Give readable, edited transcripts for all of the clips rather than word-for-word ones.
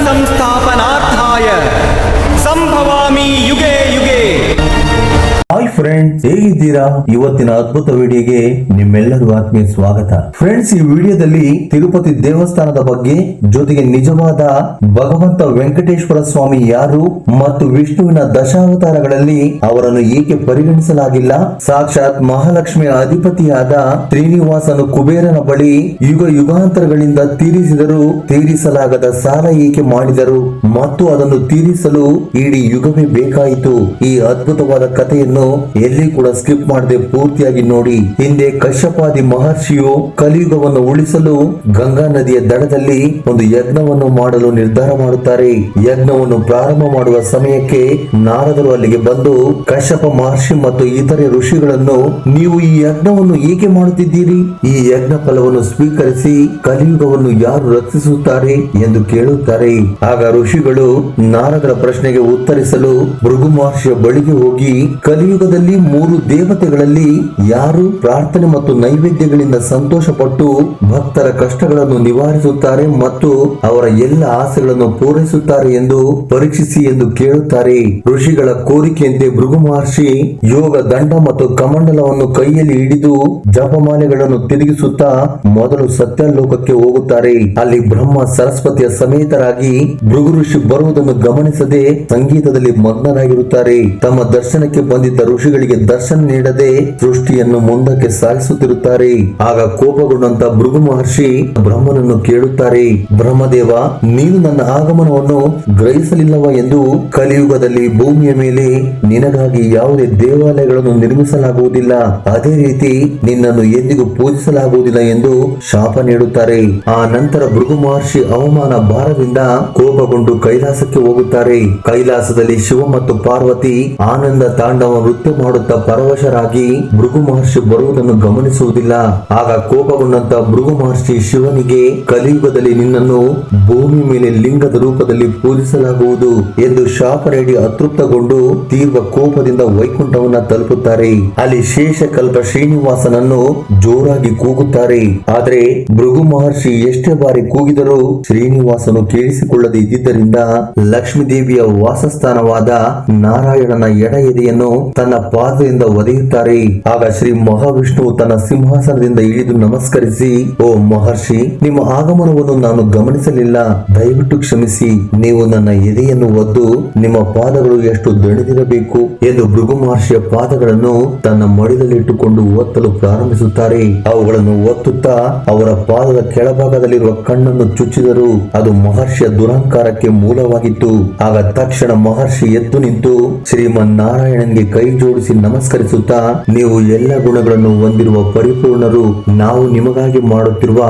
ಸಂಸ್ಥಾಪನಾರ್ಥಾಯ ಸಂಭವಾಮಿ ಯುಗೆ ಯುಗೆ. ಹಾಯ್ ಫ್ರೆಂಡ್ಸ್, ಹೇಗಿದ್ದೀರಾ? ಇವತ್ತಿನ ಅದ್ಭುತ ವಿಡಿಯೋಗೆ ನಿಮ್ಮೆಲ್ಲರಿಗೂ ಆತ್ಮೀಯ ಸ್ವಾಗತ. ಫ್ರೆಂಡ್ಸ್, ಈ ವಿಡಿಯೋದಲ್ಲಿ ತಿರುಪತಿ ದೇವಸ್ಥಾನದ ಬಗ್ಗೆ, ಜೊತೆಗೆ ನಿಜವಾದ ಭಗವಂತ ವೆಂಕಟೇಶ್ವರ ಸ್ವಾಮಿ ಯಾರು ಮತ್ತು ವಿಷ್ಣುವಿನ ದಶಾವತಾರಗಳಲ್ಲಿ ಅವರನ್ನು ಏಕೆ ಪರಿಗಣಿಸಲಾಗಿಲ್ಲ, ಸಾಕ್ಷಾತ್ ಮಹಾಲಕ್ಷ್ಮಿಯ ಅಧಿಪತಿಯಾದ ಶ್ರೀನಿವಾಸನು ಕುಬೇರನ ಬಳಿ ಯುಗ ಯುಗಾಂತರಗಳಿಂದ ತೀರಿಸಿದರೂ ತೀರಿಸಲಾಗದ ಸಾಲ ಏಕೆ ಮಾಡಿದರು ಮತ್ತು ಅದನ್ನು ತೀರಿಸಲು ಇಡೀ ಯುಗವೇ ಬೇಕಾಯಿತು. ಈ ಅದ್ಭುತವಾದ ಕಥೆಯನ್ನು ಎಲ್ಲಿ ಕೂಡ ಸ್ಕಿಪ್ ಮಾಡದೆ ಪೂರ್ತಿಯಾಗಿ ನೋಡಿ. ಹಿಂದೆ ಕಶ್ಯಪಾದಿ ಮಹರ್ಷಿಯು ಕಲಿಯುಗವನ್ನು ಉಳಿಸಲು ಗಂಗಾ ನದಿಯ ದಡದಲ್ಲಿ ಒಂದು ಯಜ್ಞವನ್ನು ಮಾಡಲು ನಿರ್ಧಾರ ಮಾಡುತ್ತಾರೆ. ಯಜ್ಞವನ್ನು ಪ್ರಾರಂಭ ಮಾಡುವ ಸಮಯಕ್ಕೆ ನಾರದರು ಅಲ್ಲಿಗೆ ಬಂದು ಕಶ್ಯಪ ಮಹರ್ಷಿ ಮತ್ತು ಇತರೆ ಋಷಿಗಳನ್ನು, ನೀವು ಈ ಯಜ್ಞವನ್ನು ಏಕೆ ಮಾಡುತ್ತಿದ್ದೀರಿ? ಈ ಯಜ್ಞ ಫಲವನ್ನು ಸ್ವೀಕರಿಸಿ ಕಲಿಯುಗವನ್ನು ಯಾರು ರಕ್ಷಿಸುತ್ತಾರೆ ಎಂದು ಕೇಳುತ್ತಾರೆ. ಆಗ ಋಷಿಗಳು ನಾರದರ ಪ್ರಶ್ನೆಗೆ ಉತ್ತರಿಸಲು ಭೃಗು ಮಹರ್ಷಿಯ ಬಳಿಗೆ ಹೋಗಿ, ಕಲಿಯುಗದಲ್ಲಿ 3 ದೇವತೆಗಳಲ್ಲಿ ಯಾರು ಪ್ರಾರ್ಥನೆ ಮತ್ತು ನೈವೇದ್ಯಗಳಿಂದ ಸಂತೋಷ ಪಟ್ಟು ಭಕ್ತರ ಕಷ್ಟಗಳನ್ನು ನಿವಾರಿಸುತ್ತಾರೆ ಮತ್ತು ಅವರ ಎಲ್ಲ ಆಸೆಗಳನ್ನು ಪೂರೈಸುತ್ತಾರೆ ಎಂದು ಪರೀಕ್ಷಿಸಿ ಎಂದು ಕೇಳುತ್ತಾರೆ. ಋಷಿಗಳ ಕೋರಿಕೆಯಂತೆ ಭೃಗು ಮಹರ್ಷಿ ಯೋಗ ದಂಡ ಮತ್ತು ಕಮಂಡಲವನ್ನು ಕೈಯಲ್ಲಿ ಹಿಡಿದು ಜಪಮಾಲೆಗಳನ್ನು ತಿರುಗಿಸುತ್ತಾ ಮೊದಲು ಸತ್ಯಲೋಕಕ್ಕೆ ಹೋಗುತ್ತಾರೆ. ಅಲ್ಲಿ ಬ್ರಹ್ಮ ಸರಸ್ವತಿಯ ಸಮೇತರಾಗಿ ಭೃಗು ಋಷಿ ಬರುವುದನ್ನು ಗಮನಿಸದೆ ಸಂಗೀತದಲ್ಲಿ ಮಗ್ನರಾಗಿರುತ್ತಾರೆ. ತಮ್ಮ ದರ್ಶನಕ್ಕೆ ಬಂದಿದ್ದ ಋಷಿಗಳಿಗೆ ದರ್ಶನ ನೀಡದೆ ಸೃಷ್ಟಿಯನ್ನು ಮುಂದಕ್ಕೆ ಸಾಗಿಸುತ್ತಿರುತ್ತಾರೆ. ಆಗ ಕೋಪಗೊಂಡಂತ ಭೃಗು ಮಹರ್ಷಿ ಬ್ರಹ್ಮನನ್ನು ಕೇಳುತ್ತಾರೆ, ಬ್ರಹ್ಮದೇವ, ನೀನು ನನ್ನ ಆಗಮನವನ್ನು ಗ್ರಹಿಸಲಿಲ್ಲವ ಎಂದು ಕಲಿಯುಗದಲ್ಲಿ ಭೂಮಿಯ ಮೇಲೆ ನಿನಗಾಗಿ ಯಾವುದೇ ದೇವಾಲಯಗಳನ್ನು ನಿರ್ಮಿಸಲಾಗುವುದಿಲ್ಲ, ಅದೇ ರೀತಿ ನಿನ್ನನ್ನು ಎಂದಿಗೂ ಪೂಜಿಸಲಾಗುವುದಿಲ್ಲ ಎಂದು ಶಾಪ ನೀಡುತ್ತಾರೆ. ಆ ನಂತರ ಭೃಗು ಮಹರ್ಷಿ ಅವಮಾನ ಭಾರದಿಂದ ಕೋಪಗೊಂಡು ಕೈಲಾಸಕ್ಕೆ ಹೋಗುತ್ತಾರೆ. ಕೈಲಾಸದಲ್ಲಿ ಶಿವ ಮತ್ತು ಪಾರ್ವತಿ ಆನಂದ ತಾಂಡವ ನೃತ್ಯ ಮಾಡುತ್ತಾ ಪರವಶರಾಗಿ ಭೃಗು ಮಹರ್ಷಿ ಬರುವುದನ್ನು ಗಮನಿಸುವುದಿಲ್ಲ. ಆಗ ಕೋಪಗೊಂಡಂತ ಭೃಗು ಮಹರ್ಷಿ ಶಿವನಿಗೆ, ಕಲಿಯುಗದಲ್ಲಿ ನಿನ್ನನ್ನು ಭೂಮಿ ಮೇಲೆ ಲಿಂಗದ ರೂಪದಲ್ಲಿ ಪೂಜಿಸಲಾಗುವುದು ಎಂದು ಶಾಪ ನೀಡಿ ಅತೃಪ್ತಗೊಂಡು ತೀವ್ರ ಕೋಪದಿಂದ ವೈಕುಂಠವನ್ನ ತಲುಪುತ್ತಾರೆ. ಅಲ್ಲಿ ಶೇಷಕಲ್ಪ ಶ್ರೀನಿವಾಸನನ್ನು ಜೋರಾಗಿ ಕೂಗುತ್ತಾರೆ. ಆದ್ರೆ ಭೃಗು ಮಹರ್ಷಿ ಎಷ್ಟೇ ಬಾರಿ ಕೂಗಿದರೂ ಶ್ರೀನಿವಾಸನು ಕೇಳಿಸಿಕೊಳ್ಳದೆ ಇದ್ದಿದ್ದರಿಂದ ಲಕ್ಷ್ಮೀ ದೇವಿಯ ವಾಸಸ್ಥಾನವಾದ ನಾರಾಯಣನ ಎಡ ಎದೆಯನ್ನು ತನ್ನ ಪಾದದಿಂದ ಒದೆಯುತ್ತಾರೆ. ಆಗ ಶ್ರೀ ಮಹಾವಿಷ್ಣುವು ತನ್ನ ಸಿಂಹಾಸನದಿಂದ ಇಳಿದು ನಮಸ್ಕರಿಸಿ, ಓ ಮಹರ್ಷಿ, ನಿಮ್ಮ ಆಗಮನವನ್ನು ನಾನು ಗಮನಿಸಲಿಲ್ಲ, ದಯವಿಟ್ಟು ಕ್ಷಮಿಸಿ. ನೀವು ನನ್ನ ಎದೆಯನ್ನು ಒದ್ದು ನಿಮ್ಮ ಪಾದಗಳು ಎಷ್ಟು ದಣಿದಿರಬೇಕು ಎಂದು ಭೃಗು ಮಹರ್ಷಿಯ ಪಾದಗಳನ್ನು ತನ್ನ ಮಡಿಲಲ್ಲಿಟ್ಟುಕೊಂಡು ಒತ್ತಲು ಪ್ರಾರಂಭಿಸುತ್ತಾರೆ. ಅವುಗಳನ್ನು ಒತ್ತುತ್ತಾ ಅವರ ಪಾದದ ಕೆಳಭಾಗದಲ್ಲಿರುವ ಕಣ್ಣನ್ನು ಚುಚ್ಚಿದರು. ಅದು ಮಹರ್ಷಿಯ ದುರಹಂಕಾರಕ್ಕೆ ಮೂಲವಾಗಿತ್ತು. ಆಗ ತಕ್ಷಣ ಮಹರ್ಷಿ ಎದ್ದು ನಿಂತು ಶ್ರೀಮನ್ನಾರಾಯಣನಿಗೆ ಕೈ ಜೋಡಿಸಿ ನಮಸ್ಕರಿಸುತ್ತಾ, ನೀವು ಎಲ್ಲ ಗುಣಗಳನ್ನು ಹೊಂದಿರುವ ಪರಿಪೂರ್ಣರು, ನಾವು ನಿಮಗಾಗಿ ಮಾಡುತ್ತಿರುವ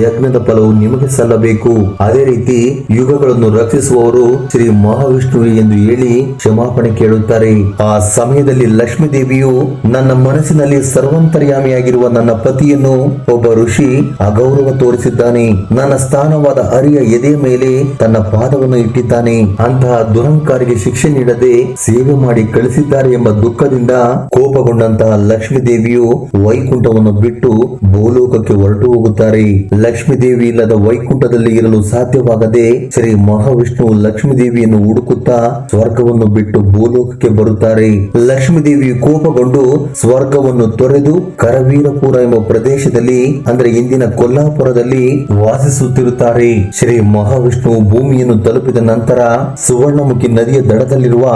ಯಜ್ಞದ ಫಲವು ನಿಮಗೆ ಸಲ್ಲಬೇಕು, ಅದೇ ರೀತಿ ಯುಗಗಳನ್ನು ರಕ್ಷಿಸುವವರು ಶ್ರೀ ಮಹಾವಿಷ್ಣುವೆ ಎಂದು ಹೇಳಿ ಕ್ಷಮಾಪಣೆ ಕೇಳುತ್ತಾರೆ. ಆ ಸಮಯದಲ್ಲಿ ಲಕ್ಷ್ಮೀ ದೇವಿಯು, ನನ್ನ ಮನಸ್ಸಿನಲ್ಲಿ ಸರ್ವಂತರ್ಯಾಮಿಯಾಗಿರುವ ನನ್ನ ಪತಿಯನ್ನು ಒಬ್ಬ ಋಷಿ ಅಗೌರವ ತೋರಿಸಿದ್ದಾನೆ, ನನ್ನ ಸ್ಥಾನವಾದ ಹರಿಯ ಎದೆಯ ಮೇಲೆ ತನ್ನ ಪಾದವನ್ನು ಇಟ್ಟಿದ್ದಾನೆ, ಅಂತಹ ದುರಂಕಾರಿಗೆ ಶಿಕ್ಷೆ ನೀಡದೆ ಸೇವೆ ಮಾಡಿ ಕಳಿಸಿದ್ದಾರೆ ಎಂಬ ದುಃಖದಿಂದ ಕೋಪಗೊಂಡಂತಹ ಲಕ್ಷ್ಮೀ ದೇವಿಯು ವೈಕುಂಠವನ್ನು ಬಿಟ್ಟು ಭೂಲೋಕಕ್ಕೆ ಹೊರಟು ಹೋಗುತ್ತಾರೆ. ಲಕ್ಷ್ಮೀ ದೇವಿ ಇಲ್ಲದ ವೈಕುಂಠದಲ್ಲಿ ಇರಲು ಸಾಧ್ಯವಾಗದೆ ಶ್ರೀ ಮಹಾವಿಷ್ಣುವು ಲಕ್ಷ್ಮೀ ದೇವಿಯನ್ನು ಹುಡುಕುತ್ತಾ ಸ್ವರ್ಗವನ್ನು ಬಿಟ್ಟು ಭೂಲೋಕಕ್ಕೆ ಬರುತ್ತಾರೆ. ಲಕ್ಷ್ಮೀ ದೇವಿಯು ಕೋಪಗೊಂಡು ಸ್ವರ್ಗವನ್ನು ತೊರೆದು ಕರವೀರಪುರ ಎಂಬ ಪ್ರದೇಶದಲ್ಲಿ, ಅಂದ್ರೆ ಇಂದಿನ ಕೊಲ್ಲಾಪುರದಲ್ಲಿ ವಾಸಿಸುತ್ತಿರುತ್ತಾರೆ. ಶ್ರೀ ಮಹಾವಿಷ್ಣುವು ಭೂಮಿಯನ್ನು ತಲುಪಿದ ನಂತರ ಸುವರ್ಣಮುಖಿ ನದಿಯ ದಡದಲ್ಲಿರುವ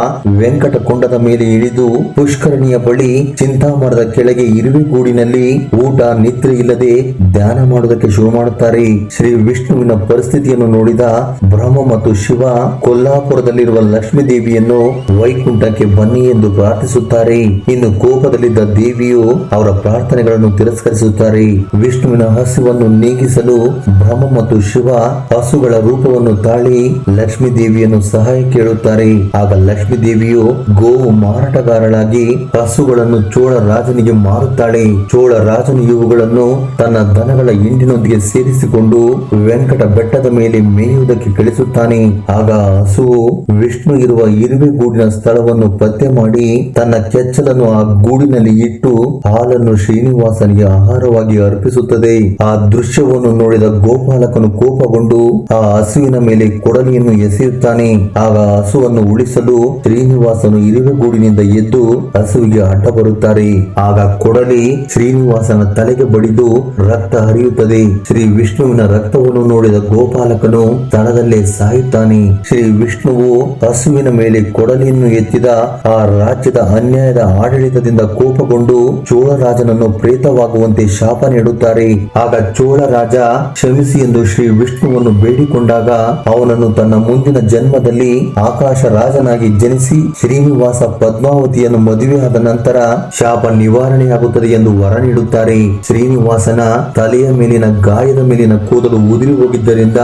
ವೆಂಕಟಕೊಂಡದ ಮೇಲೆ ಇಳಿದು ಪುಷ್ಕರಣಿಯ ಬಳಿ ಚಿಂತಾಮರದ ಕೆಳಗೆ ಇರುವೆ ಗೂಡಿನಲ್ಲಿ ಊಟ ನಿದ್ರೆ ಇಲ್ಲದೆ ಧ್ಯಾನ ಮಾಡುವುದಕ್ಕೆ ಶುರು ಮಾಡುತ್ತಾರೆ. ಶ್ರೀ ವಿಷ್ಣುವಿನ ಪರಿಸ್ಥಿತಿಯನ್ನು ನೋಡಿದ ಬ್ರಹ್ಮ ಮತ್ತು ಶಿವ ಕೊಲ್ಲಾಪುರದಲ್ಲಿರುವ ಲಕ್ಷ್ಮೀ ದೇವಿಯನ್ನು ವೈಕುಂಠಕ್ಕೆ ಬನ್ನಿ ಎಂದು ಪ್ರಾರ್ಥಿಸುತ್ತಾರೆ. ಇನ್ನು ಕೋಪದಲ್ಲಿದ್ದ ದೇವಿಯು ಅವರ ಪ್ರಾರ್ಥನೆಗಳನ್ನು ತಿರಸ್ಕರಿಸುತ್ತಾರೆ. ವಿಷ್ಣುವಿನ ಹಸುವನ್ನು ನೀಗಿಸಲು ಬ್ರಹ್ಮ ಮತ್ತು ಶಿವ ಹಸುಗಳ ರೂಪವನ್ನು ತಾಳಿ ಲಕ್ಷ್ಮೀ ದೇವಿಯನ್ನು ಸಹಾಯ ಕೇಳುತ್ತಾರೆ. ಆಗ ಲಕ್ಷ್ಮೀ ದೇವಿಯು ಗೋವು ಮಾರಾಟಗಾರಳಾಗಿ ಹಸುಗಳನ್ನು ಚೋಳ ರಾಜನಿಗೆ ಮಾರುತ್ತಾಳೆ. ಚೋಳ ರಾಜನು ಇವುಗಳನ್ನು ತನ್ನ ದನಗಳ ಹಿಂಡಿನೊಂದಿಗೆ ಸೇರಿಸಿಕೊಂಡು ವೆಂಕಟ ಬೆಟ್ಟದ ಮೇಲೆ ಮೇಯುವುದಕ್ಕೆ ಕಳಿಸುತ್ತಾನೆ. ಆಗ ಹಸುವು ವಿಷ್ಣು ಇರುವ ಇರುವೆ ಗೂಡಿನ ಸ್ಥಳವನ್ನು ಪತ್ತೆ ಮಾಡಿ ತನ್ನ ಕೆಚ್ಚಲನ್ನು ಆ ಗೂಡಿನಲ್ಲಿ ಇಟ್ಟು ಹಾಲನ್ನು ಶ್ರೀನಿವಾಸನಿಗೆ ಆಹಾರವಾಗಿ ಅರ್ಪಿಸುತ್ತದೆ. ಆ ದೃಶ್ಯವನ್ನು ನೋಡಿದ ಗೋಪಾಲಕನು ಕೋಪಗೊಂಡು ಆ ಹಸುವಿನ ಮೇಲೆ ಕೊಡಲಿಯನ್ನು ಎಸೆಯುತ್ತಾನೆ. ಆಗ ಹಸುವನ್ನು ಉಳಿಸಲು ಶ್ರೀನಿವಾಸನು ಇರುವೆಗೂಡಿನಿಂದ ಎದ್ದು ಹಸುವಿಗೆ ಅಡ್ಡ ಬರುತ್ತಾರೆ. ಆಗ ಕೊಡಲಿ ಶ್ರೀನಿವಾಸನ ತಲೆಗೆ ಬಡಿದು ರಕ್ತ ಹರಿಯುತ್ತದೆ. ಶ್ರೀ ವಿಷ್ಣುವಿನ ರಕ್ತವನ್ನು ನೋಡಿದ ಗೋಪಾಲಕನು ಸ್ಥಳದಲ್ಲೇ ಸಾಯುತ್ತಾನೆ. ಶ್ರೀ ವಿಷ್ಣುವು ಹಸುವಿನ ಮೇಲೆ ಕೊಡಲಿಯನ್ನು ಎತ್ತಿದ ಆ ರಾಜ್ಯದ ಅನ್ಯಾಯದ ಆಡಳಿತದಿಂದ ಕೋಪಗೊಂಡು ಚೋಳ ರಾಜನನ್ನು ಪ್ರೇತವಾಗುವಂತೆ ಶಾಪ ನೀಡುತ್ತಾರೆ. ಆಗ ಚೋಳ ರಾಜ ಕ್ಷಮಿಸಿ ಎಂದು ಶ್ರೀ ವಿಷ್ಣುವನ್ನು ಬೇಡಿಕೊಂಡಾಗ ಅವನನ್ನು ತನ್ನ ಮುಂದಿನ ಜನ್ಮದಲ್ಲಿ ಆಕಾಶ ರಾಜನಾಗಿ ಜನಿಸಿ ಶ್ರೀನಿವಾಸ ಪದ್ಮಾವತಿಯನ್ನು ಮದುವೆಯಾದ ನಂತರ ಶಾಪ ನಿವಾರಣೆಯಾಗುತ್ತದೆ ಎಂದು ವರ ನೀಡುತ್ತಾರೆ. ಶ್ರೀನಿವಾಸನ ತಲೆಯ ಮೇಲಿನ ಗಾಯದ ಮೇಲಿನ ಕೂದಲು ಉದುರಿ ಹೋಗಿದ್ದರಿಂದ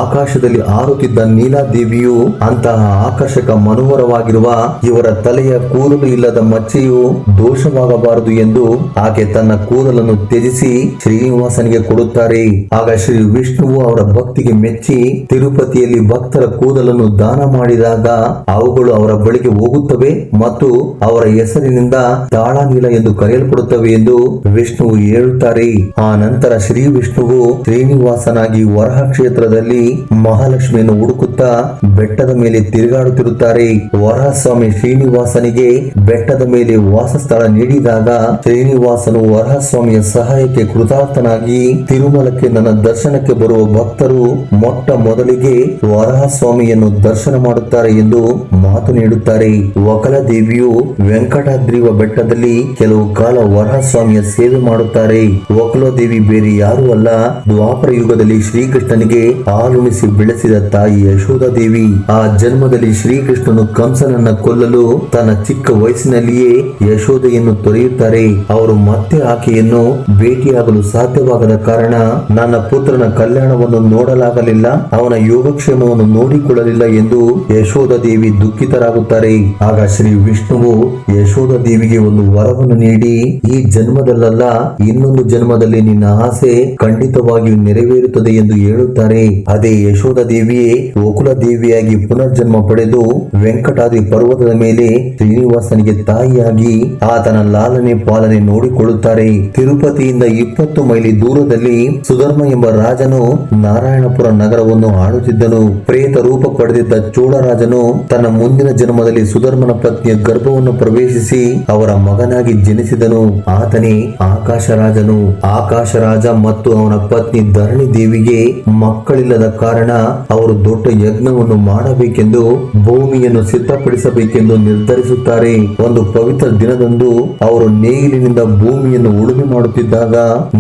ಆಕಾಶದಲ್ಲಿ ಹಾರುತ್ತಿದ್ದ ನೀಲಾದೇವಿಯು ಅಂತಹ ಆಕರ್ಷಕ ಮನೋಹರವಾಗಿರುವ ಇವರ ತಲೆಯ ಕೂದಲು ಇಲ್ಲದ ಮಚ್ಚೆಯು ದೋಷವಾಗಬಾರದು ಎಂದು ಆಕೆ ತನ್ನ ಕೂದಲನ್ನು ತ್ಯಜಿಸಿ ಶ್ರೀನಿವಾಸನಿಗೆ ಕೊಡುತ್ತಾರೆ. ಆಗ ಶ್ರೀ ವಿಷ್ಣುವು ಅವರ ಭಕ್ತಿಗೆ ಮೆಚ್ಚಿ ತಿರುಪತಿಯಲ್ಲಿ ಭಕ್ತರ ಕೂದಲನ್ನು ದಾನ ಮಾಡಿದಾಗ ಅವುಗಳು ಅವರ ಬಳಿಗೆ ಹೋಗುತ್ತವೆ ಮತ್ತು ಅವರ ಹೆಸರಿನಿಂದ ತಾಳನೀಲ ಎಂದು ಕರೆಯಲ್ಪಡುತ್ತವೆ ಎಂದು ವಿಷ್ಣುವು ಹೇಳುತ್ತಾರೆ. ಆ ನಂತರ ಶ್ರೀ ವಿಷ್ಣುವು ಶ್ರೀನಿವಾಸನಾಗಿ ವರಹ ಕ್ಷೇತ್ರದಲ್ಲಿ ಮಹಾಲಕ್ಷ್ಮಿಯನ್ನು ಹುಡುಕುತ್ತಾ ಬೆಟ್ಟದ ಮೇಲೆ ತಿರುಗಾಡುತ್ತಿರುತ್ತಾರೆ. ವರಹ ಸ್ವಾಮಿ ಶ್ರೀನಿವಾಸನಿಗೆ ಬೆಟ್ಟದ ಮೇಲೆ ವಾಸಸ್ಥಳ ನೀಡಿದಾಗ ಶ್ರೀನಿವಾಸನು ವರಹ ಸ್ವಾಮಿಯ ಸಹಾಯಕ್ಕೆ ಕೃತಾರ್ಥನಾಗಿ ತಿರುಮಲಕ್ಕೆ ನನ್ನ ದರ್ಶನಕ್ಕೆ ಬರುವ ಭಕ್ತರು ಮೊಟ್ಟ ಮೊದಲಿಗೆ ವರಹ ಸ್ವಾಮಿಯನ್ನು ದರ್ಶನ ಮಾಡುತ್ತಾರೆ ಎಂದು ಮಾತು ನೀಡುತ್ತಾರೆ. ವಕಲ ದೇವಿಯು ವೆಂಕಟಾದ್ರಿವ ಬೆಟ್ಟದಲ್ಲಿ ಕೆಲವು ಕಾಲ ವರಹ ಸ್ವಾಮಿಯ ಸೇವೆ ಮಾಡುತ್ತಾರೆ. ವಕಲ ದೇವಿ ಬೇರೆ ಯಾರೂ ಅಲ್ಲ, ದ್ವಾಪರ ಯುಗದಲ್ಲಿ ಶ್ರೀಕೃಷ್ಣನಿಗೆ ಹಾಲುಣಿಸಿ ಬೆಳೆಸಿದ ತಾಯಿ ಯಶೋಧ ದೇವಿ. ಆ ಜನ್ಮದಲ್ಲಿ ಶ್ರೀಕೃಷ್ಣನು ಕಂಸನನ್ನ ಕೊಲ್ಲಲು ತನ್ನ ಚಿಕ್ಕ ವಯಸ್ಸಿನಲ್ಲಿಯೇ ಯಶೋಧೆಯನ್ನು ತೊರೆಯುತ್ತಾರೆ. ಅವರು ಮತ್ತೆ ಆಕೆಯನ್ನು ಭೇಟಿಯಾಗಲು ಸಾಧ್ಯವಾಗದ ಕಾರಣ ನನ್ನ ಪುತ್ರನ ಕಲ್ಯಾಣವನ್ನು ನೋಡಲಾಗಲಿಲ್ಲ, ಅವನ ಯೋಗಕ್ಷೇಮವನ್ನು ನೋಡಿಕೊಳ್ಳಲಿಲ್ಲ ಎಂದು ಯಶೋಧ ದೇವಿ ದುಃಖಿತರಾಗುತ್ತಾರೆ. ಆಗ ಶ್ರೀ ವಿಷ್ಣುವು ಯಶೋಧ ದೇವಿಗೆ ಒಂದು ವರವನ್ನು ನೀಡಿ, ಈ ಜನ್ಮದಲ್ಲ ಇನ್ನೊಂದು ಜನ್ಮದಲ್ಲಿ ನಿನ್ನ ಆಸೆ ಖಂಡಿತವಾಗಿಯೂ ನೆರವೇರುತ್ತದೆ ಎಂದು ಹೇಳುತ್ತಾರೆ. ಅದೇ ಯಶೋಧ ದೇವಿಯೇ ಗೋಕುಲ ದೇವಿಯಾಗಿ ಪುನರ್ಜನ್ಮ ಪಡೆದು ವೆಂಕಟಾದ್ರಿ ಪರ್ವತದ ಮೇಲೆ ಶ್ರೀನಿವಾಸನಿಗೆ ತಾಯಿಯಾಗಿ ಆತನ ಲಾಲನೆ ಪಾಲನೆ ನೋಡಿಕೊಳ್ಳುತ್ತಾರೆ. ತಿರುಪತಿಯಿಂದ 20 ಮೈಲಿ ದೂರದಲ್ಲಿ ಸುಧರ್ಮ ಎಂಬ ರಾಜನು ನಾರಾಯಣಪುರ ನಗರವನ್ನು ಆಳುತ್ತಿದ್ದನು. ಪ್ರೇತ ರೂಪ ಪಡೆದಿದ್ದ ಚೋಳರಾಜನು ತನ್ನ ಮುಂದಿನ ಜನ್ಮದಲ್ಲಿ ಸುಧರ್ಮನ ಪತ್ನಿಯ ಗರ್ಭವನ್ನು ಪ್ರವೇಶಿಸಿ ಅವರ ಮಗನಾಗಿ ಜನಿಸಿದನು. ಆತನೇ ಆಕಾಶ ರಾಜನು. ಆಕಾಶ ರಾಜ ಮತ್ತು ಅವನ ಪತ್ನಿ ಧರಣಿ ದೇವಿಗೆ ಮಕ್ಕಳಿಲ್ಲದ ಕಾರಣ ಅವರು ದೊಡ್ಡ ಯಜ್ಞವನ್ನು ಮಾಡಬೇಕೆಂದು ಭೂಮಿಯನ್ನು ಸಿದ್ಧಪಡಿಸಬೇಕೆಂದು ನಿರ್ಧರಿಸುತ್ತಾರೆ. ಒಂದು ಪವಿತ್ರ ದಿನದಂದು ಅವರು ನೇಗಿಲಿನಿಂದ ಭೂಮಿಯನ್ನು ಉಳುಮೆ ಮಾಡುತ್ತಿದ್ದಾಗ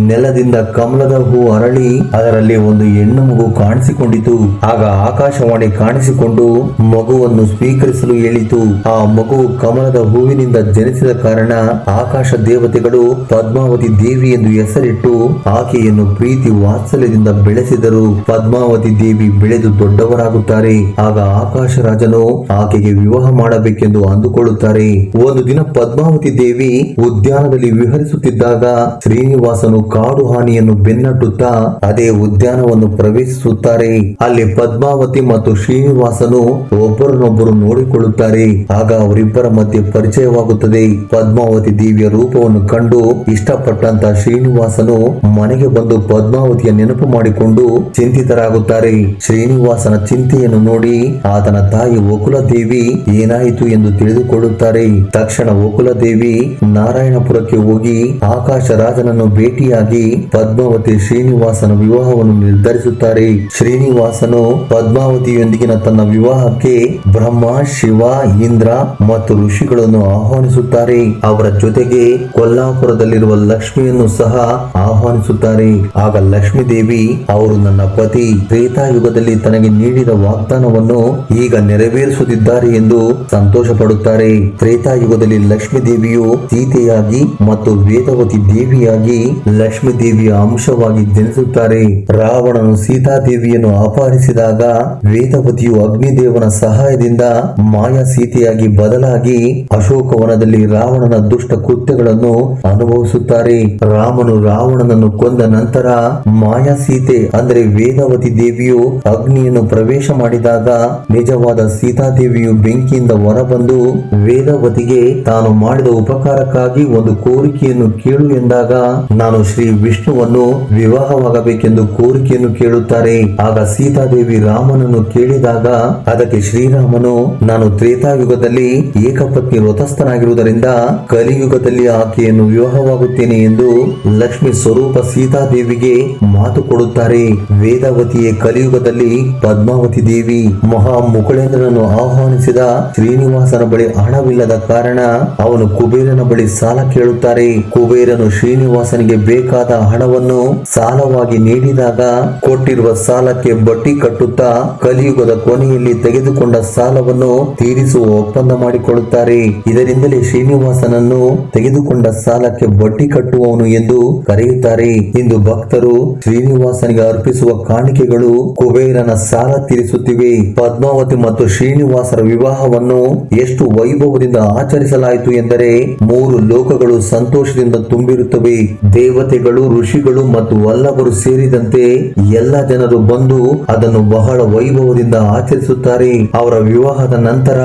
ನೆಲದಿಂದ ಕಮಲದ ಹೂ ಅರಳಿ ಅದರಲ್ಲಿ ಒಂದು ಹೆಣ್ಣು ಮಗು ಕಾಣಿಸಿಕೊಂಡಿತು. ಆಗ ಆಕಾಶವಾಣಿ ಕಾಣಿಸಿಕೊಂಡು ಮಗುವನ್ನು ಸ್ವೀಕರಿಸಲು ಹೇಳಿತು. ಆ ಮಗುವು ಕಮಲದ ಹೂವಿನಿಂದ ಜನಿಸಿದ ಕಾರಣ ಆಕಾಶ ದೇವತೆಗಳು ಪದ್ಮಾವತಿ ದೇವಿ ಎಂದು ಹೆಸರಿಟ್ಟು ಆಕೆಯನ್ನು ಪ್ರೀತಿ ವಾತ್ಸಲ್ಯದಿಂದ ಬೆಳೆಸಿದರು. ಪದ್ಮಾವತಿ ದೇವಿ ಬೆಳೆದು ದೊಡ್ಡವರಾಗುತ್ತಾರೆ. ಆಗ ಆಕಾಶ ರಾಜನು ಆಕೆಗೆ ವಿವಾಹ ಮಾಡಬೇಕೆಂದು ಅಂದುಕೊಳ್ಳುತ್ತಾರೆ. ಒಂದು ದಿನ ಪದ್ಮಾವತಿ ದೇವಿ ಉದ್ಯಾನದಲ್ಲಿ ವಿಹರಿಸುತ್ತಿದ್ದಾಗ ಶ್ರೀನಿವಾಸನು ಕಾಡು ಹಾನಿಯನ್ನು ಬೆನ್ನಟ್ಟುತ್ತಾ ಅದೇ ಉದ್ಯಾನವನ್ನು ಪ್ರವೇಶಿಸುತ್ತಾರೆ. ಅಲ್ಲಿ ಪದ್ಮಾವತಿ ಮತ್ತು ಶ್ರೀನಿವಾಸನು ಒಬ್ಬರನ್ನೊಬ್ಬರು ನೋಡಿಕೊಳ್ಳುತ್ತಾರೆ. ಆಗ ಅವರಿಬ್ಬರ ಮಧ್ಯೆ ಪರಿಚಯವಾಗುತ್ತದೆ. ಪದ್ಮಾವತಿ ದೇವಿಯ ರೂಪವನ್ನು ಕಂಡು ಇಷ್ಟಪಟ್ಟಂತ ಶ್ರೀನಿವಾಸನು ಮನೆಗೆ ಬಂದು ಪದ್ಮಾವತಿಯ ನೆನಪು ಮಾಡಿಕೊಂಡು ಚಿಂತಿತರಾಗುತ್ತಾರೆ. ಶ್ರೀನಿವಾಸನ ಚಿಂತೆಯನ್ನು ನೋಡಿ ಆತನ ತಾಯಿ ವಕುಲ ದೇವಿ ಏನಾಯಿತು ಎಂದು ತಿಳಿದುಕೊಳ್ಳುತ್ತಾರೆ. ತಕ್ಷಣ ವಕುಲ ದೇವಿ ನಾರಾಯಣಪುರಕ್ಕೆ ಹೋಗಿ ಆಕಾಶ ರಾಜನನ್ನು ಭೇಟಿಯಾಗಿ ಪದ್ಮಾವತಿ ಶ್ರೀನಿವಾಸನ ವಿವಾಹವನ್ನು ನಿರ್ಧರಿಸುತ್ತಾರೆ. ಶ್ರೀನಿವಾಸನು ಪದ್ಮಾವತಿಯೊಂದಿಗಿನ ತನ್ನ ವಿವಾಹಕ್ಕೆ ಬ್ರಹ್ಮ, ಶಿವ, ಇಂದ್ರ ಮತ್ತು ಋಷಿಗಳನ್ನು ಆಹ್ವಾನಿಸುತ್ತಾರೆ. ಅವರ ಜೊತೆಗೆ ಕೊಲ್ಲಾಪುರದಲ್ಲಿರುವ ಲಕ್ಷ್ಮಿಯನ್ನು ಸಹ ಆಹ್ವಾನಿಸುತ್ತಾರೆ. ಆಗ ಲಕ್ಷ್ಮೀ ದೇವಿ ಅವರು ನನ್ನ ಪತಿ ತ್ರೇತಾಯುಗದಲ್ಲಿ ತನಗೆ ನೀಡಿದ ವಾಗ್ದಾನವನ್ನು ಈಗ ನೆರವೇರಿಸುತ್ತಿದ್ದಾರೆ ಎಂದು ಸಂತೋಷ ಪಡುತ್ತಾರೆ. ತ್ರೇತಾಯುಗದಲ್ಲಿ ಲಕ್ಷ್ಮೀ ದೇವಿಯು ಸೀತೆಯಾಗಿ ಮತ್ತು ವೇದವತಿ ದೇವಿಯಾಗಿ ಲಕ್ಷ್ಮೀ ದೇವಿಯ ಅಂಶವಾಗಿ ಜನಿಸುತ್ತಾರೆ. ರಾವಣನು ಸೀತಾದೇವಿಯನ್ನು ಅಪಹರಿಸಿದಾಗ ವೇದವತಿಯು ಅಗ್ನಿದೇವನ ಸಹಾಯದಿಂದ ಮಾಯಾ ಸೀತೆಯಾಗಿ ಬದಲಾಗಿ ಅಶೋಕವನ ವನದಲ್ಲಿ ರಾವಣನ ದುಷ್ಟ ಕೃತ್ಯಗಳನ್ನು ಅನುಭವಿಸುತ್ತಾರೆ. ರಾಮನು ರಾವಣನನ್ನು ಕೊಂದ ನಂತರ ಮಾಯಾ ಸೀತೆ ಅಂದರೆ ವೇದವತಿ ದೇವಿಯು ಅಗ್ನಿಯನ್ನು ಪ್ರವೇಶ ಮಾಡಿದಾಗ ನಿಜವಾದ ಸೀತಾದೇವಿಯು ಬೆಂಕಿಯಿಂದ ಹೊರಬಂದು ವೇದವತಿಗೆ ತಾನು ಮಾಡಿದ ಉಪಕಾರಕ್ಕಾಗಿ ಒಂದು ಕೋರಿಕೆಯನ್ನು ಕೇಳು ಎಂದಾಗ ನಾನು ಶ್ರೀ ವಿಷ್ಣುವನ್ನು ವಿವಾಹವಾಗಬೇಕೆಂದು ಕೋರಿಕೆಯನ್ನು ಕೇಳುತ್ತಾರೆ. ಆಗ ಸೀತಾದೇವಿ ರಾಮನನ್ನು ಕೇಳಿದಾಗ ಅದಕ್ಕೆ ಶ್ರೀರಾಮನು ನಾನು ತ್ರೇತಾಯುಗದಲ್ಲಿ ಏಕಪತ್ನಿ ವ್ರತಸ್ಥನಾಗಿರುವುದರಿಂದ ಕಲಿಯುಗದಲ್ಲಿ ಆಕೆಯನ್ನು ವಿವಾಹವಾಗುತ್ತೇನೆ ಎಂದು ಲಕ್ಷ್ಮಿ ಸ್ವರೂಪ ಸೀತಾದೇವಿಗೆ ಮಾತು ಕೊಡುತ್ತಾರೆ. ವೇದವತಿಯೇ ಕಲಿಯುಗದಲ್ಲಿ ಪದ್ಮಾವತಿ ದೇವಿ. ಮಹಾ ಮುಕುಳೇಂದ್ರನನ್ನು ಆಹ್ವಾನಿಸಿದ ಶ್ರೀನಿವಾಸನ ಬಳಿ ಹಣವಿಲ್ಲದ ಕಾರಣ ಅವನು ಕುಬೇರನ ಬಳಿ ಸಾಲ ಕೇಳುತ್ತಾರೆ. ಕುಬೇರನು ಶ್ರೀನಿವಾಸನಿಗೆ ಬೇಕಾದ ಹಣವನ್ನು ಸಾಲವಾಗಿ ನೀಡಿದಾಗ ಕೊಟ್ಟಿರುವ ಸಾಲಕ್ಕೆ ಬಡ್ಡಿ ಕಟ್ಟುತ್ತಾ ಕಲಿಯುಗದ ಕೊನೆಯಲ್ಲಿ ತೆಗೆದುಕೊಂಡ ಸಾಲವನ್ನು ತೀರಿಸುವ ಒಪ್ಪಂದ ಮಾಡಿಕೊಳ್ಳುತ್ತಾರೆ. ಇದರಿಂದಲೇ ಶ್ರೀನಿವಾಸನನ್ನು ತೆಗೆದುಕೊಂಡ ಸಾಲಕ್ಕೆ ಬಡ್ಡಿ ಕಟ್ಟುವವನು ಎಂದು ಕರೆಯುತ್ತಾರೆ. ಇಂದು ಭಕ್ತರು ಶ್ರೀನಿವಾಸನಿಗೆ ಅರ್ಪಿಸುವ ಕಾಣಿಕೆಗಳು ಕುಬೇರನ ಸಾಲ ತೀರಿಸುತ್ತಿವೆ. ಪದ್ಮಾವತಿ ಮತ್ತು ಶ್ರೀನಿವಾಸರ ವಿವಾಹವನ್ನು ಎಷ್ಟು ವೈಭವದಿಂದ ಆಚರಿಸಲಾಯಿತು ಎಂದರೆ 3 ಲೋಕಗಳು ಸಂತೋಷದಿಂದ ತುಂಬಿರುತ್ತವೆ. ದೇವತೆಗಳು, ಋಷಿಗಳು ಮತ್ತು ವಲ್ಲಭರು ಸೇರಿದಂತೆ ಎಲ್ಲ ಜನರು ಬಂದು ಅದನ್ನು ಬಹಳ ವೈಭವದಿಂದ ಆಚರಿಸುತ್ತಾರೆ. ಅವರ ವಿವಾಹದ ನಂತರ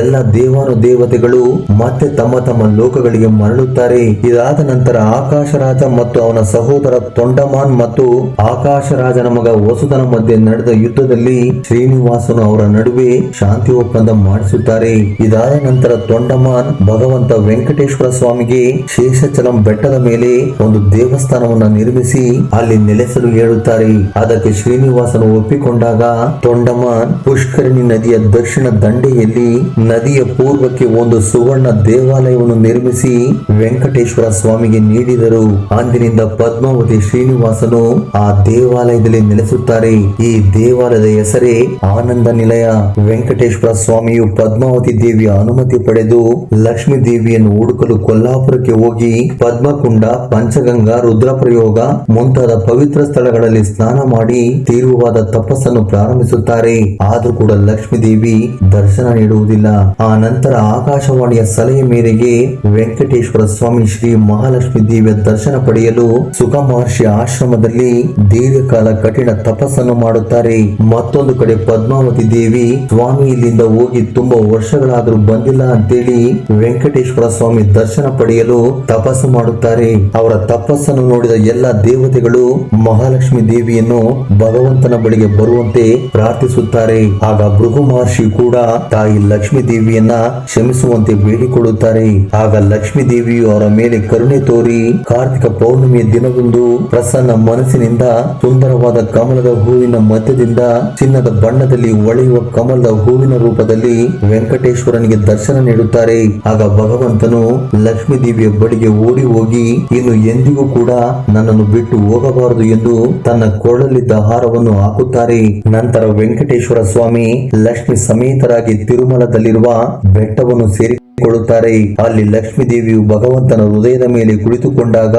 ಎಲ್ಲ ದೇವಾನು ದೇವತೆಗಳು ಮತ್ತೆ ತಮ್ಮ ತಮ್ಮ ಲೋಕಗಳಿಗೆ ಮರಳುತ್ತಾರೆ. ಇದಾದ ನಂತರ ಆಕಾಶರಾಜ ಮತ್ತು ಅವನ ಸಹೋದರ ತೊಂಡಮಾನ್ ಮತ್ತು ಆಕಾಶರಾಜನ ಮಗ ವಸುದನ ಮಧ್ಯೆ ನಡೆದ ಯುದ್ಧದಲ್ಲಿ ಶ್ರೀನಿವಾಸನು ಅವರ ನಡುವೆ ಶಾಂತಿ ಒಪ್ಪಂದ ಮಾಡಿಸುತ್ತಾರೆ. ಇದಾದ ನಂತರ ತೊಂಡಮಾನ್ ಭಗವಂತ ವೆಂಕಟೇಶ್ವರ ಸ್ವಾಮಿಗೆ ಶೇಷಚಲಂ ಬೆಟ್ಟದ ಮೇಲೆ ಒಂದು ದೇವಸ್ಥಾನವನ್ನು ನಿರ್ಮಿಸಿ ಅಲ್ಲಿ ನೆಲೆಸಲು ಹೇಳುತ್ತಾರೆ. ಅದಕ್ಕೆ ಶ್ರೀನಿವಾಸನು ಒಪ್ಪಿಕೊಂಡಾಗ ತೊಂಡಮಾನ್ ಪುಷ್ಕರಣಿ ನದಿಯ ದಕ್ಷಿಣ ದಂಡೆಯಲ್ಲಿ ನದಿಯ ಪೂರ್ವಕ್ಕೆ ಒಂದು ಸುವರ್ಣ ದೇವಾಲಯವನ್ನು ನಿರ್ಮಿಸಿ ವೆಂಕಟೇಶ್ವರ ಸ್ವಾಮಿಗೆ ನೀಡಿದರು. ಅಂದಿನಿಂದ ಪದ್ಮಾವತಿ ಶ್ರೀನಿವಾಸನು ಆ ದೇವಾಲಯದಲ್ಲಿ ನೆಲೆಸುತ್ತಾರೆ. ಈ ದೇವಾಲಯದ ಹೆಸರೇ ಆನಂದ ನಿಲಯ. ವೆಂಕಟೇಶ್ವರ ಸ್ವಾಮಿಯು ಪದ್ಮಾವತಿ ದೇವಿಯ ಅನುಮತಿ ಪಡೆದು ಲಕ್ಷ್ಮೀ ದೇವಿಯನ್ನು ಹುಡುಕಲು ಕೊಲ್ಲಾಪುರಕ್ಕೆ ಹೋಗಿ ಪದ್ಮಕುಂಡ, ಪಂಚಗಂಗಾ, ರುದ್ರಪ್ರಯೋಗ ಮುಂತಾದ ಪವಿತ್ರ ಸ್ಥಳಗಳಲ್ಲಿ ಸ್ನಾನ ಮಾಡಿ ತೀವ್ರವಾದ ತಪಸ್ಸನ್ನು ಪ್ರಾರಂಭಿಸುತ್ತಾರೆ. ಆದರೂ ಕೂಡ ಲಕ್ಷ್ಮೀ ದೇವಿ ದರ್ಶನ ನೀಡುವುದಿಲ್ಲ. ಆ ನಂತರ ಆಕಾಶವಾಣಿಯ ಸಲಹೆ ಮೇರೆಗೆ ವೆಂಕಟೇಶ್ವರ ಸ್ವಾಮಿ ಶ್ರೀ ಮಹಾಲಕ್ಷ್ಮೀ ದೇವಿಯ ದರ್ಶನ ಪಡೆಯಲು ಸುಖ ಮಹರ್ಷಿ ಆಶ್ರಮದಲ್ಲಿ ದೀರ್ಘಕಾಲ ಕಠಿಣ ತಪಸ್ಸನ್ನು ಮಾಡುತ್ತಾರೆ. ಮತ್ತೊಂದು ಕಡೆ ಪದ್ಮಾವತಿ ದೇವಿ ಸ್ವಾಮಿ ಇಲ್ಲಿಂದ ಹೋಗಿ ತುಂಬಾ ವರ್ಷಗಳಾದರೂ ಬಂದಿಲ್ಲ ಅಂತೇಳಿ ವೆಂಕಟೇಶ್ವರ ಸ್ವಾಮಿ ದರ್ಶನ ಪಡೆಯಲು ತಪಸ್ಸು ಮಾಡುತ್ತಾರೆ. ಅವರ ತಪಸ್ಸನ್ನು ನೋಡಿದ ಎಲ್ಲ ದೇವತೆಗಳು ಮಹಾಲಕ್ಷ್ಮಿ ದೇವಿಯನ್ನು ಭಗವಂತನ ಬಳಿಗೆ ಬರುವಂತೆ ಪ್ರಾರ್ಥಿಸುತ್ತಾರೆ. ಆಗ ಭೃಗು ಮಹರ್ಷಿ ಕೂಡ ತಾಯಿ ಲಕ್ಷ್ಮೀ ದೇವಿಯನ್ನ ಕ್ಷಮಿಸುವಂತೆ ಬೇಡಿಕೊಳ್ಳುತ್ತಾರೆ. ಆಗ ಲಕ್ಷ್ಮೀ ದೇವಿಯು ಅವರ ಮೇಲೆ ಕರುಣೆ ತೋರಿ ಕಾರ್ತಿಕ ಪೌರ್ಣಮಿಯ ದಿನದಂದು ಪ್ರಸನ್ನ ಮನಸ್ಸಿನಿಂದ ಸುಂದರವಾದ ಕಮಲದ ಹೂವಿನ ಮಧ್ಯದಿಂದ ಚಿನ್ನದ ಬಣ್ಣದಲ್ಲಿ ಹೊಳೆಯುವ ಕಮಲದ ಹೂವಿನ ರೂಪದಲ್ಲಿ ವೆಂಕಟೇಶ್ವರನಿಗೆ ದರ್ಶನ ನೀಡುತ್ತಾರೆ. ಆಗ ಭಗವಂತನು ಲಕ್ಷ್ಮೀ ದೇವಿಯ ಬಳಿಗೆ ಓಡಿ ಹೋಗಿ ಇನ್ನು ಎಂದಿಗೂ ಕೂಡ ನನ್ನನ್ನು ಬಿಟ್ಟು ಹೋಗಬಾರದು ಎಂದು ತನ್ನ ಕೊರಳಲ್ಲಿದ್ದ ಹಾರವನ್ನು ಹಾಕುತ್ತಾರೆ. ನಂತರ ವೆಂಕಟೇಶ್ವರ ಸ್ವಾಮಿ ಲಕ್ಷ್ಮಿ ಸಮೇತರಾಗಿ ತಿರುಮಲದಲ್ಲಿರುವ ಬೆಟ್ಟವನ್ನು ಸೇರಿಕೊಳ್ಳುತ್ತಾರೆ. ಅಲ್ಲಿ ಲಕ್ಷ್ಮೀ ದೇವಿಯು ಭಗವಂತನ ಹೃದಯದ ಮೇಲೆ ಕುಳಿತುಕೊಂಡಾಗ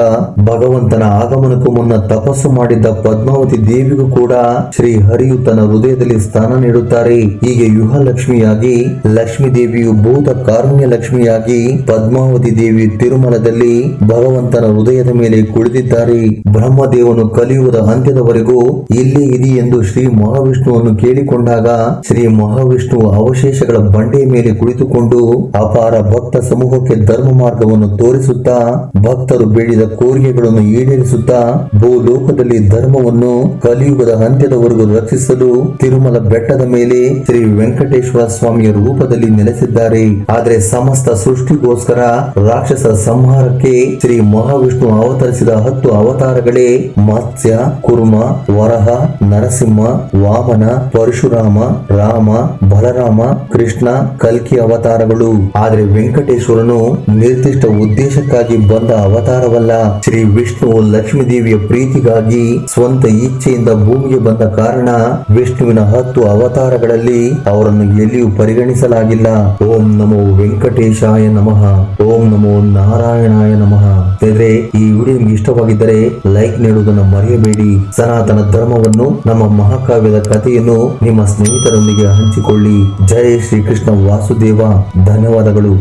ಭಗವಂತನ ಆಗಮನಕ್ಕೂ ಮುನ್ನ ತಪಸ್ಸು ಮಾಡಿದ್ದ ಪದ್ಮಾವತಿ ದೇವಿಗೂ ಕೂಡ ಶ್ರೀ ಹರಿಯು ತನ್ನ ಹೃದಯದಲ್ಲಿ ಸ್ಥಾನ ನೀಡುತ್ತಾರೆ. ಹೀಗೆ ಯುಹ ಲಕ್ಷ್ಮಿಯಾಗಿ ಲಕ್ಷ್ಮೀ ದೇವಿಯು ಭೂತ ಕಾರುಣ್ಯ ಲಕ್ಷ್ಮಿಯಾಗಿ ಪದ್ಮಾವತಿ ದೇವಿಯು ತಿರುಮಲದಲ್ಲಿ ಭಗವಂತನ ಹೃದಯದ ಮೇಲೆ ಕುಳಿತಿದ್ದಾರೆ. ಬ್ರಹ್ಮದೇವನು ಕಲಿಯುಗದ ಅಂತ್ಯದವರೆಗೂ ಇಲ್ಲೇ ಇದೆ ಎಂದು ಶ್ರೀ ಮಹಾವಿಷ್ಣುವನ್ನು ಕೇಳಿಕೊಂಡಾಗ ಶ್ರೀ ಮಹಾವಿಷ್ಣುವು ಅವಶೇಷಗಳ ಬಂಡೆಯ ಮೇಲೆ ಕುಳಿತುಕೊಂಡು ಅಪಾರ ಭಕ್ತ ಸಮೂಹಕ್ಕೆ ಧರ್ಮ ಮಾರ್ಗವನ್ನು ತೋರಿಸುತ್ತಾ ಭಕ್ತರು ಬೇಡಿದ ಕೋರಿಕೆಗಳನ್ನು ಈಡೇರಿಸುತ್ತಾ ಭೂಲೋಕದಲ್ಲಿ ಧರ್ಮವನ್ನು ಕಲಿಯುಗದ ಅಂತ್ಯದವರೆಗೂ ರಕ್ಷಿಸಲು ತಿರುಮಲ ಬೆಟ್ಟದ ಮೇಲೆ ಶ್ರೀ ವೆಂಕಟೇಶ್ವರ ಸ್ವಾಮಿಯ ರೂಪದಲ್ಲಿ ನೆಲೆಸಿದ್ದಾರೆ. ಆದರೆ ಸಮಸ್ತ ಸೃಷ್ಟಿಗೋಸ್ಕರ ರಾಕ್ಷಸರ ಸಂಹಾರಕ್ಕೆ ಶ್ರೀ ಮಹಾವಿಷ್ಣು ಅವತರಿಸಿದ 10 ಅವತಾರಗಳೇ ಮತ್ಸ್ಯ, ಕುರ್ಮ, ವರಹ, ನರಸಿಂಹ, ವಾಮನ, ಪರಶುರಾಮ, ರಾಮ, ಬಲರಾಮ, ಕೃಷ್ಣ, ಕಲ್ಕಿ ಅವತಾರಗಳು. ಆದರೆ ವೆಂಕಟೇಶ್ವರನು ನಿರ್ದಿಷ್ಟ ಉದ್ದೇಶಕ್ಕಾಗಿ ಬಂದ ಅವತಾರವಲ್ಲ. ಶ್ರೀ ವಿಷ್ಣು ಲಕ್ಷ್ಮೀ ದೇವಿಯ ಪ್ರೀತಿಗಾಗಿ ಸ್ವಂತ ಇಚ್ಛೆಯಿಂದ ಭೂಮಿಗೆ ಬಂದ ಕಾರಣ ವಿಷ್ಣುವಿನ 10 ಅವತಾರಗಳಲ್ಲಿ ಅವರನ್ನು ಎಲ್ಲಿಯೂ ಪರಿಗಣಿಸಲಾಗಿಲ್ಲ. ಓಂ ನಮೋ ವೆಂಕಟೇಶಾಯ ನಮಃ. ಓಂ ನಮೋ ನಾರಾಯಣಾಯ ನಮಃ. ಈ ವಿಡಿಯೋ ನಿಮಗೆ ಇಷ್ಟವಾಗಿದ್ದರೆ ಲೈಕ್ ನೀಡುವುದನ್ನು ಮರೆಯಬೇಡಿ. ಸನಾತನ ಧರ್ಮವನ್ನು, ನಮ್ಮ ಮಹಾಕಾವ್ಯದ ಕಥೆಯನ್ನು ನಿಮ್ಮ ಸ್ನೇಹಿತರೊಂದಿಗೆ ಹಂಚಿಕೊಳ್ಳಿ. ಜೈ ಶ್ರೀ ಕೃಷ್ಣ ವಾಸುದೇವ. ಧನ್ಯವಾದಗಳು.